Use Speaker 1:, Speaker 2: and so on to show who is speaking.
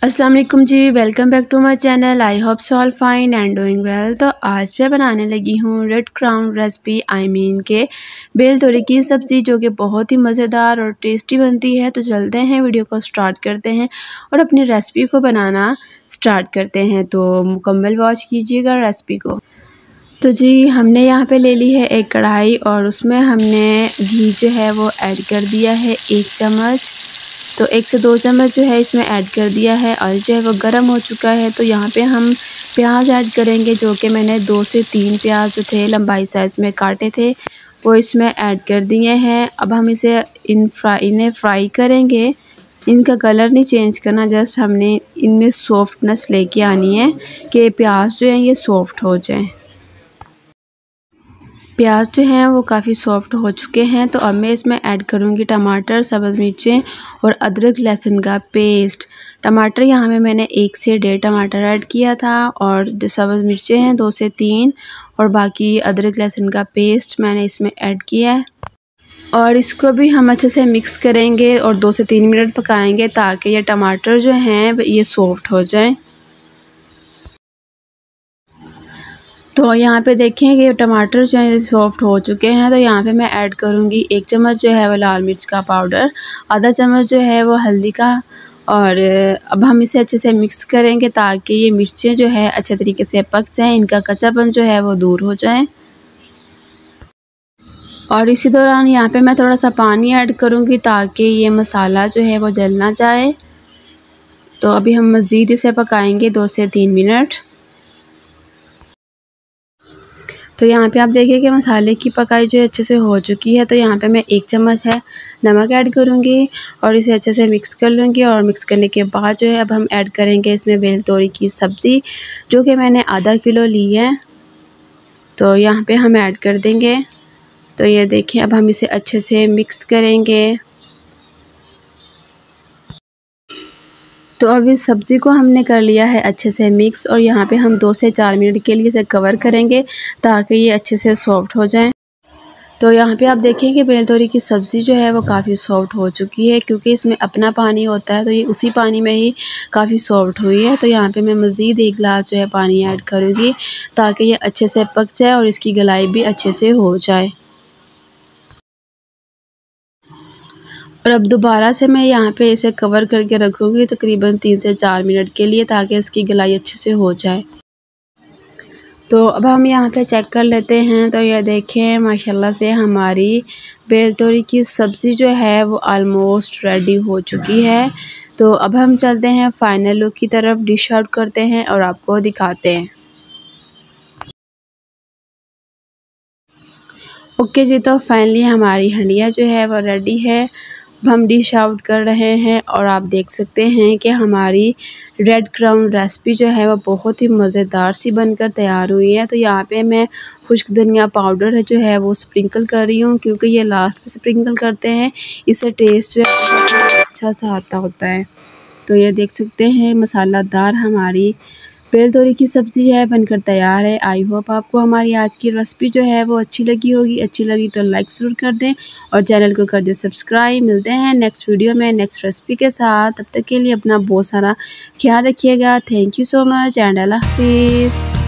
Speaker 1: अस्सलाम वालेकुम जी, welcome back to my channel. I hope so all fine and doing well. तो आज मैं बनाने लगी हूँ रेड क्राउन रेसिपी के बेल तोरी की सब्ज़ी, जो कि बहुत ही मज़ेदार और टेस्टी बनती है। तो चलते हैं, वीडियो को स्टार्ट करते हैं और अपनी रेसिपी को बनाना स्टार्ट करते हैं। तो मुकम्मल वॉच कीजिएगा रेसिपी को। तो जी, हमने यहाँ पे ले ली है एक कढ़ाई और उसमें हमने घी जो है वो ऐड कर दिया है 1 चम्मच। तो 1 से 2 चम्मच जो है इसमें ऐड कर दिया है। ऑयल जो है वो गर्म हो चुका है। तो यहाँ पे हम प्याज ऐड करेंगे, जो कि मैंने 2 से 3 प्याज जो थे लंबाई साइज़ में काटे थे वो इसमें ऐड कर दिए हैं। अब हम इन्हें फ्राई करेंगे। इनका कलर नहीं चेंज करना, जस्ट हमने इनमें सॉफ्टनेस लेके आनी है कि प्याज जो है ये सॉफ्ट हो जाए। प्याज जो हैं वो काफ़ी सॉफ्ट हो चुके हैं। तो अब मैं इसमें ऐड करूँगी टमाटर, सब्ज़ मिर्चें और अदरक लहसुन का पेस्ट। टमाटर यहाँ में मैंने 1 से 1.5 टमाटर ऐड किया था और जो सब्ज़ मिर्चें हैं 2 से 3 और बाकी अदरक लहसुन का पेस्ट मैंने इसमें ऐड किया है। और इसको भी हम अच्छे से मिक्स करेंगे और 2 से 3 मिनट पकाएंगे ताकि ये टमाटर जो हैं ये सॉफ्ट हो जाएं। तो यहाँ पे देखें कि टमाटर जो है सॉफ्ट हो चुके हैं। तो यहाँ पे मैं ऐड करूँगी 1 चम्मच जो है वो लाल मिर्च का पाउडर, आधा चम्मच जो है वो हल्दी का। और अब हम इसे अच्छे से मिक्स करेंगे ताकि ये मिर्चें जो है अच्छे तरीके से पक जाएं, इनका कच्चापन जो है वो दूर हो जाए। और इसी दौरान यहाँ पे मैं थोड़ा सा पानी ऐड करूँगी ताकि ये मसाला जो है वो जल ना जाए। तो अभी हम मज़ीद इसे पकाएंगे 2 से 3 मिनट। तो यहाँ पे आप देखिए कि मसाले की पकाई जो अच्छे से हो चुकी है। तो यहाँ पे मैं 1 चम्मच है नमक ऐड करूँगी और इसे अच्छे से मिक्स कर लूँगी। और मिक्स करने के बाद जो है अब हम ऐड करेंगे इसमें बेल तोरी की सब्ज़ी, जो कि मैंने आधा किलो ली है। तो यहाँ पे हम ऐड कर देंगे। तो ये देखें, अब हम इसे अच्छे से मिक्स करेंगे। तो अब इस सब्ज़ी को हमने कर लिया है अच्छे से मिक्स और यहाँ पे हम 2 से 4 मिनट के लिए इसे कवर करेंगे ताकि ये अच्छे से सॉफ्ट हो जाए। तो यहाँ पे आप देखें कि बेल तोरी की सब्ज़ी जो है वो काफ़ी सॉफ्ट हो चुकी है, क्योंकि इसमें अपना पानी होता है। तो ये उसी पानी में ही काफ़ी सॉफ्ट हुई है। तो यहाँ पे मैं मज़ीद 1 गिलास जो है पानी ऐड करूँगी ताकि ये अच्छे से पक जाए और इसकी गलाई भी अच्छे से हो जाए। और अब दोबारा से मैं यहाँ पे इसे कवर करके रखूँगी तकरीबन 3 से 4 मिनट के लिए ताकि इसकी गलाई अच्छे से हो जाए। तो अब हम यहाँ पे चेक कर लेते हैं। तो ये देखें, माशाल्लाह से हमारी बेल तोरी की सब्ज़ी जो है वो ऑलमोस्ट रेडी हो चुकी है। तो अब हम चलते हैं फाइनल लुक की तरफ, डिश आउट करते हैं और आपको दिखाते हैं। ओके जी, तो फाइनली हमारी हंडिया जो है वो रेडी है। अब हम डिश आउट कर रहे हैं और आप देख सकते हैं कि हमारी रेड क्राउन रेसिपी जो है वो बहुत ही मज़ेदार सी बनकर तैयार हुई है। तो यहाँ पे मैं खुश्क धनिया पाउडर जो है वो स्प्रिंकल कर रही हूँ, क्योंकि ये लास्ट में स्प्रिंकल करते हैं, इससे टेस्ट जो है अच्छा सा आता होता है। तो ये देख सकते हैं मसालादार हमारी बेल तोरी की सब्ज़ी है बनकर तैयार है। आई होप आपको हमारी आज की रेसिपी जो है वो अच्छी लगी होगी। अच्छी लगी तो लाइक ज़रूर कर दें और चैनल को कर दें सब्सक्राइब। मिलते हैं नेक्स्ट वीडियो में नेक्स्ट रेसिपी के साथ। तब तक के लिए अपना बहुत सारा ख्याल रखिएगा। Thank you so much and अल्लाह हाफिज़।